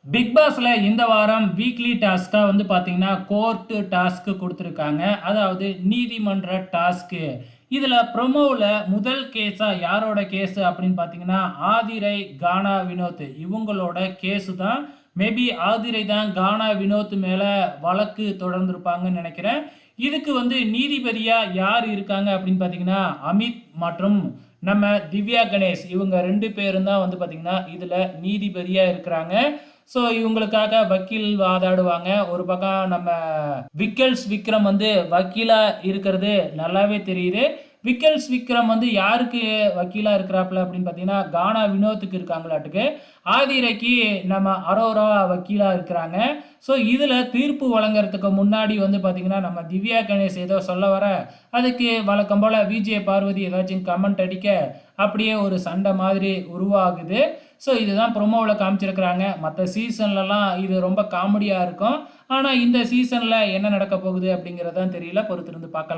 Big பாஸ்ல இந்த வாரம் வீக்லி டாஸ்க்கா வந்து பார்த்தீங்கன்னா, கோர்ட் டாஸ்க் குடுத்துருக்காங்க. அதாவது நீதிமன்ற டாஸ்க்கு. இதுல ப்ரோமோல முதல் கேஸா யாரோட கேஸ் அப்படின்னு பார்த்தீங்கன்னா, ஆதிரை, கானா வினோத் இவங்களோட கேஸ் தான். மேபி ஆதிரை தான் கானா வினோத் மேல வழக்கு தொடர்ந்திருப்பாங்கன்னு நெனைக்கிறேன். இதுக்கு வந்து நீதிபதியா யார் இருக்காங்க அப்படின்னு பார்த்தீங்கன்னா, அமித் மற்றும் நம்ம திவ்யா கணேஷ் இவங்க 2 பேரும் தான் வந்து பார்த்தீங்கன்னா, இதுல நீதிபதியா இருக்கிறாங்க. ஸோ இவங்களுக்காக வக்கீல் வாதாடுவாங்க. ஒரு பக்கம் நம்ம விக்கல்ஸ் விக்ரம் வந்து வக்கீலா இருக்கிறது நல்லாவே தெரியுது. விக்கல்ஸ் விக்ரம் வந்து யாருக்கு வக்கீலா இருக்கிறாப்ல அப்படின்னு பார்த்தீங்கன்னா, கானா வினோத்துக்கு இருக்காங்களாட்டுக்கு. ஆதிரைக்கு நம்ம அரோரா வக்கீலா இருக்கிறாங்க. ஸோ இதில தீர்ப்பு வழங்குறதுக்கு முன்னாடி வந்து பார்த்தீங்கன்னா, நம்ம திவ்யா கணேஷ் ஏதோ சொல்ல வர, அதுக்கு வழக்கம் போல விஜே பார்வதி ஏதாச்சும் கமெண்ட் அடிக்க, அப்படியே ஒரு சண்டை மாதிரி உருவாகுது. ஸோ இதுதான் ப்ரோமோவுல காமிச்சிருக்கிறாங்க. மத்த சீசன்லலாம் இது ரொம்ப காமெடியா இருக்கும். ஆனா இந்த சீசன்ல என்ன நடக்க போகுது அப்படிங்கிறது தான் தெரியல. பொறுத்திருந்து பார்க்கலாம்.